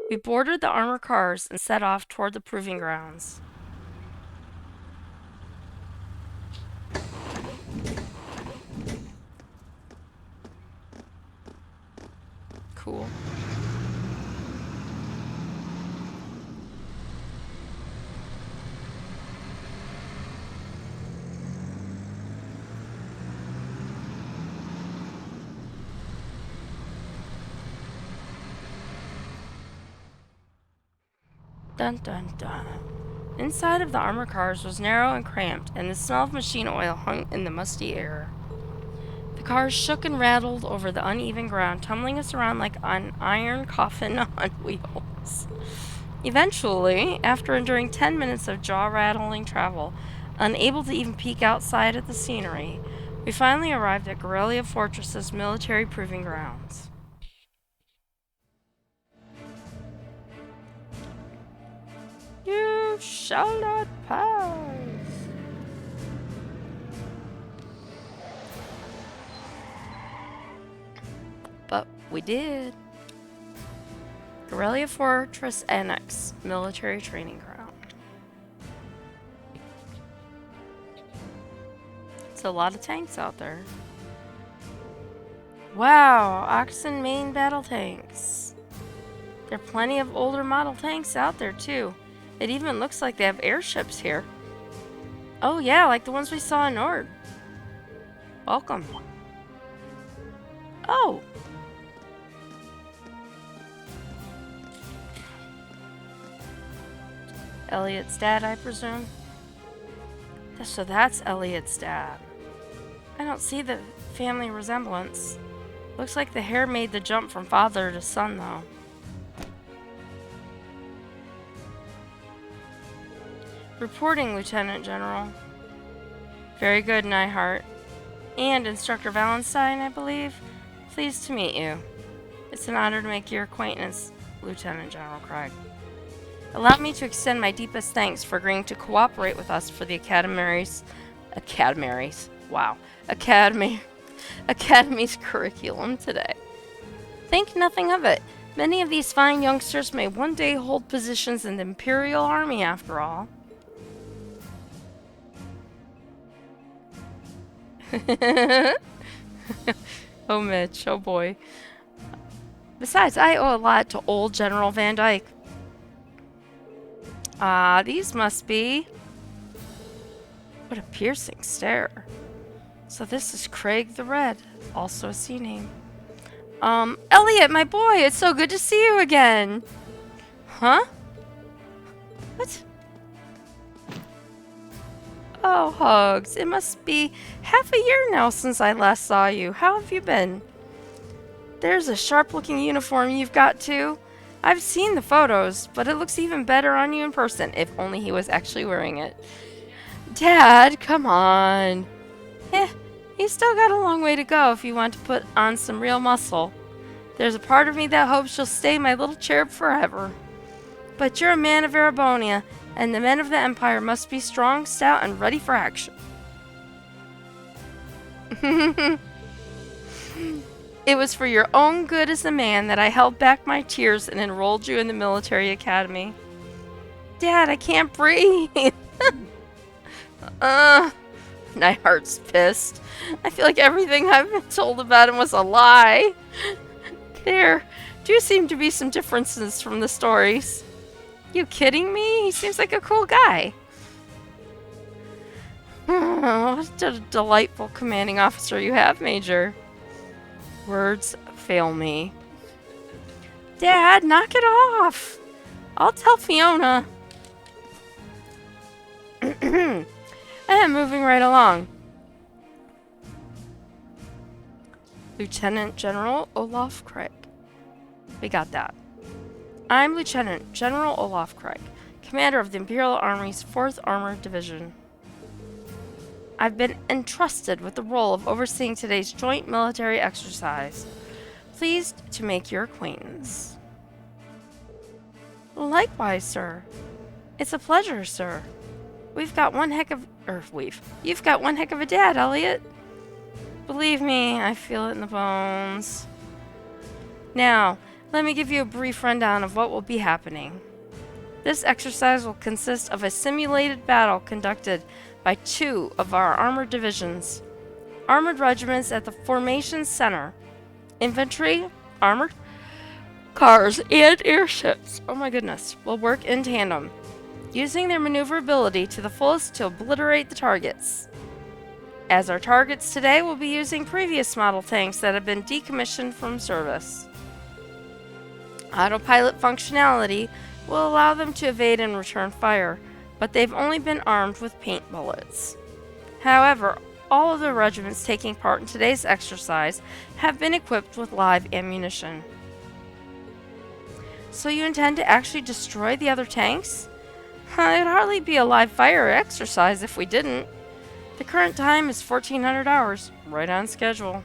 We boarded the armored cars and set off toward the proving grounds. Cool. Dun dun dun. Inside of the armored cars was narrow and cramped, and the smell of machine oil hung in the musty air. The cars shook and rattled over the uneven ground, tumbling us around like an iron coffin on wheels. Eventually, after enduring 10 minutes of jaw-rattling travel, unable to even peek outside at the scenery, we finally arrived at Garrelia Fortress's military proving grounds. You shall not pass. But we did. Garrelia Fortress Annex, military training ground. It's a lot of tanks out there. Wow, Oxen main battle tanks. There are plenty of older model tanks out there too. It even looks like they have airships here. Oh yeah, like the ones we saw in Nord. Welcome. Oh. Elliot's dad, I presume? So that's Elliot's dad. I don't see the family resemblance. Looks like the hair made the jump from father to son, though. Reporting, Lieutenant General. Very good, Nyhart. And Instructor Valentine, I believe. Pleased to meet you. It's an honor to make your acquaintance, Lieutenant General Craig. Allow me to extend my deepest thanks for agreeing to cooperate with us for the Academy's curriculum today. Think nothing of it. Many of these fine youngsters may one day hold positions in the Imperial Army after all. Oh, Mitch. Oh, boy. Besides, I owe a lot to old General Van Dyke. These must be... What a piercing stare. So this is Craig the Red, also a sea name. Elliot, my boy, it's so good to see you again. Huh? What? Oh, Hugs, it must be half a year now since I last saw you. How have you been? There's a sharp-looking uniform you've got, too. I've seen the photos, but it looks even better on you in person, if only he was actually wearing it. Dad, come on. You still got a long way to go if you want to put on some real muscle. There's a part of me that hopes you'll stay my little cherub forever. But you're a man of Erebbonia, and the men of the Empire must be strong, stout, and ready for action. It was for your own good as a man that I held back my tears and enrolled you in the military academy. Dad, I can't breathe. My heart's pissed. I feel like everything I've been told about him was a lie. There do seem to be some differences from the stories. You kidding me? He seems like a cool guy. Oh, what a delightful commanding officer you have, Major. Words fail me. Dad, knock it off. I'll tell Fiona. I am moving right along. Lieutenant General Olaf Craig. We got that. I'm Lieutenant General Olaf Craig, commander of the Imperial Army's 4th Armored Division. I've been entrusted with the role of overseeing today's joint military exercise. Pleased to make your acquaintance. Likewise, sir. It's a pleasure, sir. You've got one heck of a dad, Elliot. Believe me, I feel it in the bones. Now, Let me give you a brief rundown of what will be happening. This exercise will consist of a simulated battle conducted by 2 of our armored divisions. Armored regiments at the formation center. Infantry, armored cars, and airships, oh my goodness, will work in tandem, using their maneuverability to the fullest to obliterate the targets. As our targets today will be using previous model tanks that have been decommissioned from service. Autopilot functionality will allow them to evade and return fire, but they've only been armed with paint bullets. However, all of the regiments taking part in today's exercise have been equipped with live ammunition. So you intend to actually destroy the other tanks? It'd hardly be a live fire exercise if we didn't. The current time is 1400 hours, right on schedule.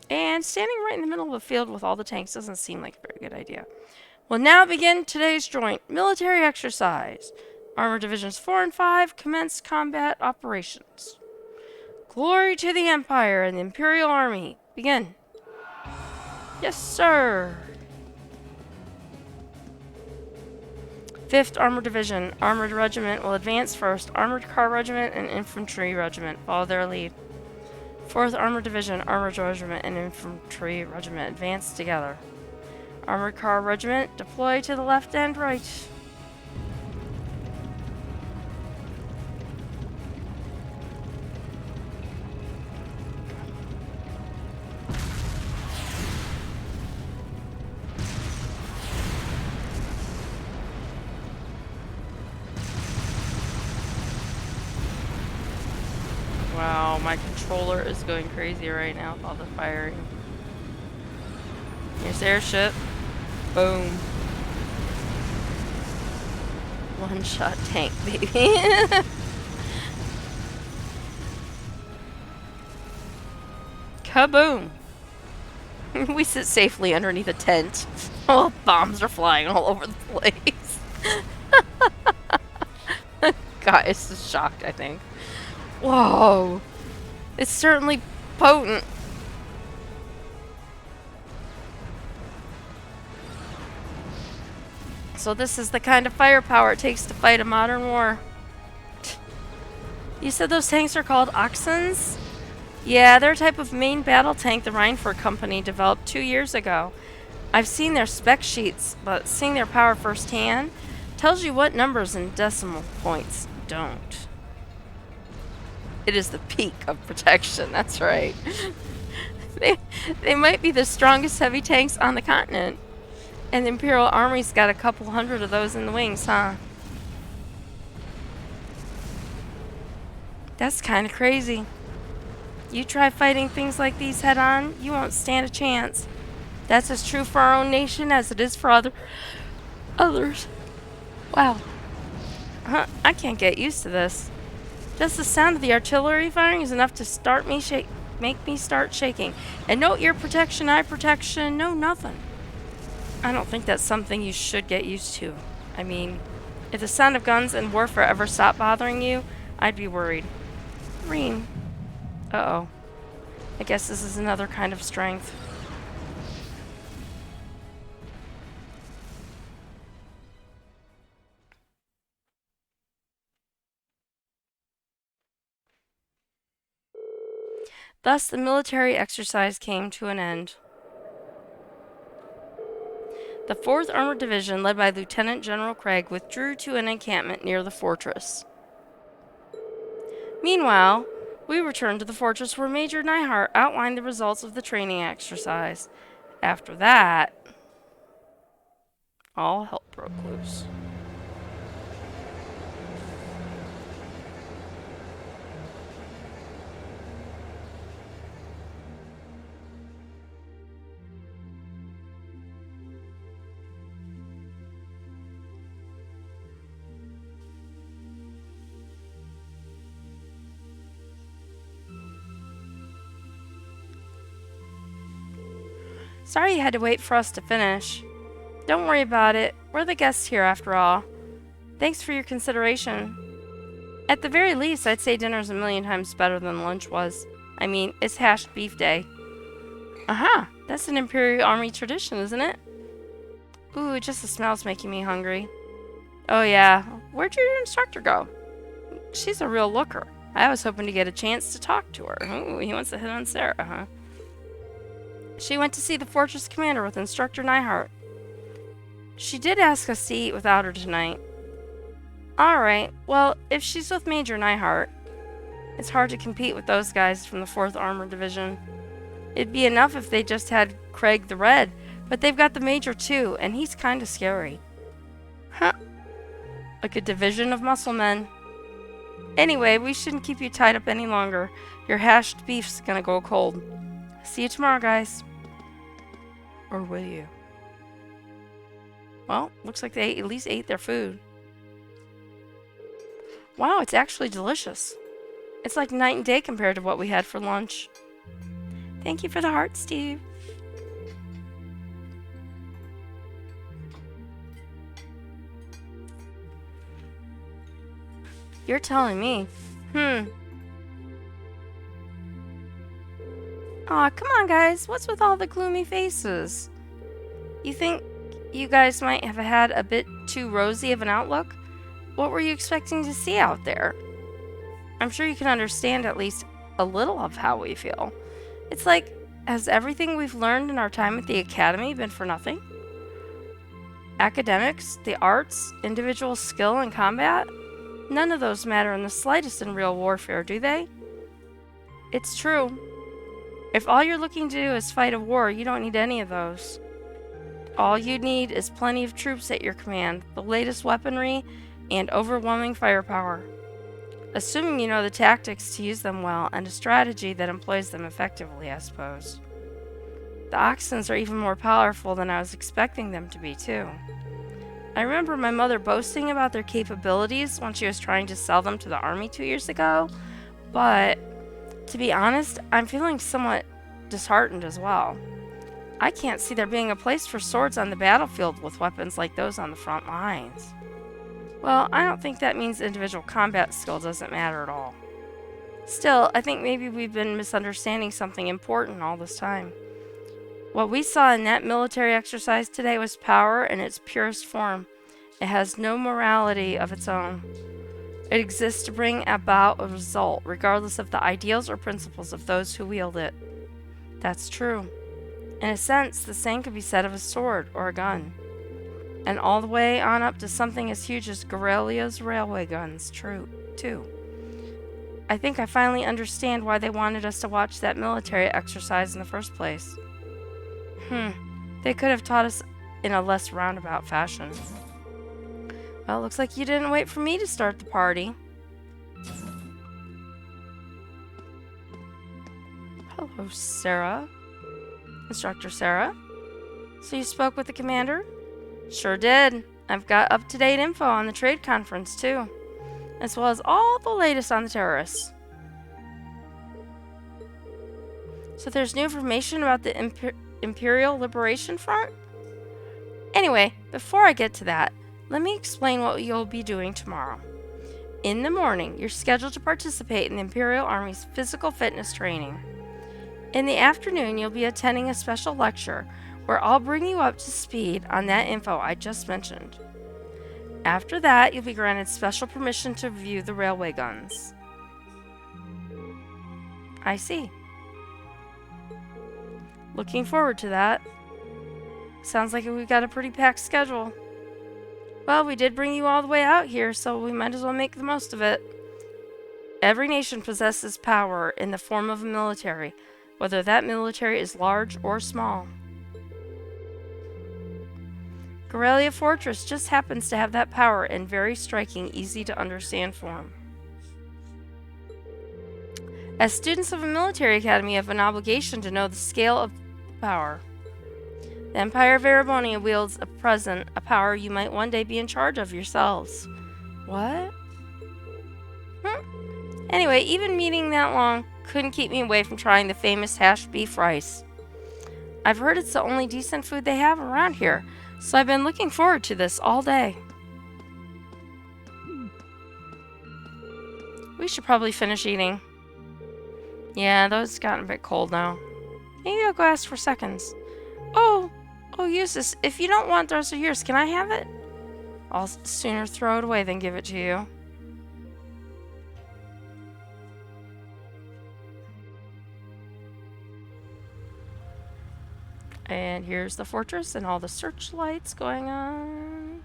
And standing right in the middle of the field with all the tanks doesn't seem like a very good idea. We'll now begin today's joint military exercise. Armored Divisions 4 and 5 commence combat operations. Glory to the Empire and the Imperial Army. Begin. Yes, sir. 5th Armored Division, Armored Regiment will advance first. Armored Car Regiment and Infantry Regiment follow their lead. 4th Armored Division, Armored Regiment, and Infantry Regiment advance together. Armored Car Regiment, deploy to the left and right. Wow, my controller is going crazy right now with all the firing. Here's the airship. Boom. One-shot tank, baby. Kaboom! We sit safely underneath a tent. Oh, bombs are flying all over the place. Guys is shocked, I think. Whoa! It's certainly potent. So this is the kind of firepower it takes to fight a modern war. You said those tanks are called Oxens? Yeah, they're a type of main battle tank the Reinford Company developed 2 years ago. I've seen their spec sheets, but seeing their power firsthand tells you what numbers and decimal points don't. It is the peak of protection, that's right. They might be the strongest heavy tanks on the continent. And the Imperial Army's got a couple hundred of those in the wings, huh? That's kind of crazy. You try fighting things like these head on, you won't stand a chance. That's as true for our own nation as it is for others. Wow. I can't get used to this. Just the sound of the artillery firing is enough to make me start shaking. And no ear protection, eye protection, no nothing. I don't think that's something you should get used to. I mean, if the sound of guns and warfare ever stopped bothering you, I'd be worried. Reen. Uh-oh. I guess this is another kind of strength. Thus, the military exercise came to an end. The 4th Armored Division, led by Lieutenant General Craig, withdrew to an encampment near the fortress. Meanwhile, we returned to the fortress where Major Neihart outlined the results of the training exercise. After that, all hell broke loose. Sorry you had to wait for us to finish. Don't worry about it. We're the guests here after all. Thanks for your consideration. At the very least, I'd say dinner's a million times better than lunch was. I mean, it's hashed beef day. Aha! That's an Imperial Army tradition, isn't it? Ooh, just the smell's making me hungry. Oh yeah, where'd your instructor go? She's a real looker. I was hoping to get a chance to talk to her. Ooh, he wants to hit on Sarah, huh? She went to see the Fortress Commander with Instructor Neihart. She did ask us to eat without her tonight. Alright, well, if she's with Major Neihart, it's hard to compete with those guys from the 4th Armored Division. It'd be enough if they just had Craig the Red, but they've got the Major too, and he's kinda scary. Huh. Like a division of muscle men. Anyway, we shouldn't keep you tied up any longer. Your hashed beef's gonna go cold. See you tomorrow, guys. Or will you? Well, looks like they at least ate their food. Wow, it's actually delicious. It's like night and day compared to what we had for lunch. Thank you for the heart, Steve. You're telling me. Aw, come on, guys. What's with all the gloomy faces? You think you guys might have had a bit too rosy of an outlook? What were you expecting to see out there? I'm sure you can understand at least a little of how we feel. It's like, has everything we've learned in our time at the academy been for nothing? Academics, the arts, individual skill in combat? None of those matter in the slightest in real warfare, do they? It's true. If all you're looking to do is fight a war, you don't need any of those. All you need is plenty of troops at your command, the latest weaponry, and overwhelming firepower. Assuming you know the tactics to use them well, and a strategy that employs them effectively, I suppose. The Oxens are even more powerful than I was expecting them to be, too. I remember my mother boasting about their capabilities when she was trying to sell them to the army 2 years ago, but to be honest, I'm feeling somewhat disheartened as well. I can't see there being a place for swords on the battlefield with weapons like those on the front lines. Well, I don't think that means individual combat skill doesn't matter at all. Still, I think maybe we've been misunderstanding something important all this time. What we saw in that military exercise today was power in its purest form. It has no morality of its own. It exists to bring about a result, regardless of the ideals or principles of those who wield it. That's true. In a sense, the same could be said of a sword or a gun. And all the way on up to something as huge as Garrelia's railway guns, too. I think I finally understand why they wanted us to watch that military exercise in the first place. They could have taught us in a less roundabout fashion. Well, looks like you didn't wait for me to start the party. Hello, Sarah. Instructor Sarah. So you spoke with the commander? Sure did. I've got up-to-date info on the trade conference, too. As well as all the latest on the terrorists. So there's new information about the Imperial Liberation Front? Anyway, before I get to that, let me explain what you'll be doing tomorrow. In the morning, you're scheduled to participate in the Imperial Army's physical fitness training. In the afternoon, you'll be attending a special lecture where I'll bring you up to speed on that info I just mentioned. After that, you'll be granted special permission to view the railway guns. I see. Looking forward to that. Sounds like we've got a pretty packed schedule. Well, we did bring you all the way out here, so we might as well make the most of it. Every nation possesses power in the form of a military, whether that military is large or small. Garrelia Fortress just happens to have that power in very striking, easy-to-understand form. As students of a military academy, you have an obligation to know the scale of power. The Empire of Erebonia wields at present a power you might one day be in charge of yourselves. What? Anyway, even meeting that long couldn't keep me away from trying the famous hashed beef rice. I've heard it's the only decent food they have around here, so I've been looking forward to this all day. We should probably finish eating. Yeah, those gotten a bit cold now. Maybe I'll go ask for seconds. Oh, use this. If you don't want those are yours, can I have it? I'll sooner throw it away than give it to you. And here's the fortress and all the searchlights going on.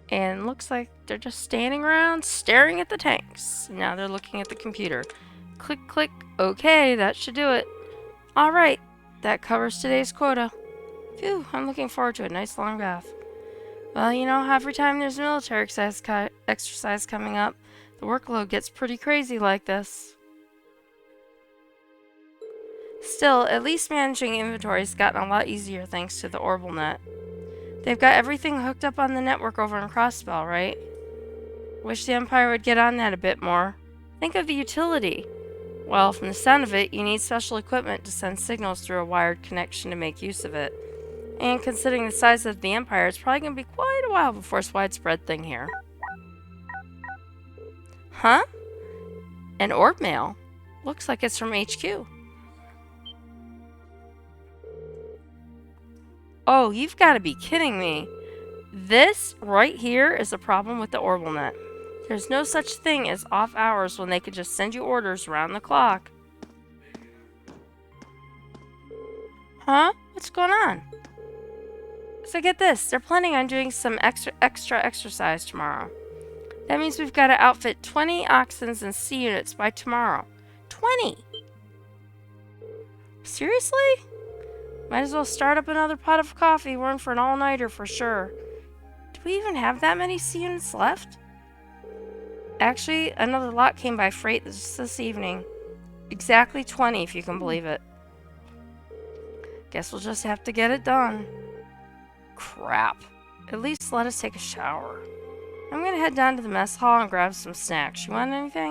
And looks like they're just standing around staring at the tanks. Now they're looking at the computer. Click, click. Okay, that should do it. Alright, that covers today's quota. Phew, I'm looking forward to a nice long bath. Well, you know, every time there's a military exercise coming up, the workload gets pretty crazy like this. Still, at least managing inventory's gotten a lot easier thanks to the Orbital Net. They've got everything hooked up on the network over in Crossbell, right? Wish the Empire would get on that a bit more. Think of the utility. Well, from the sound of it, you need special equipment to send signals through a wired connection to make use of it. And considering the size of the Empire, it's probably going to be quite a while before it's a widespread thing here. Huh? An orb mail? Looks like it's from HQ. Oh, you've got to be kidding me. This right here is a problem with the Orbital Net. There's no such thing as off hours when they could just send you orders around the clock. Huh? What's going on? So get this, they're planning on doing some extra exercise tomorrow. That means we've got to outfit 20 Oxens and C units by tomorrow. 20! Seriously? Might as well start up another pot of coffee. We're in for an all-nighter for sure. Do we even have that many C units left? Actually, another lot came by freight this evening. Exactly 20, if you can believe it. Guess we'll just have to get it done. Crap. At least let us take a shower. I'm gonna head down to the mess hall and grab some snacks. You want anything?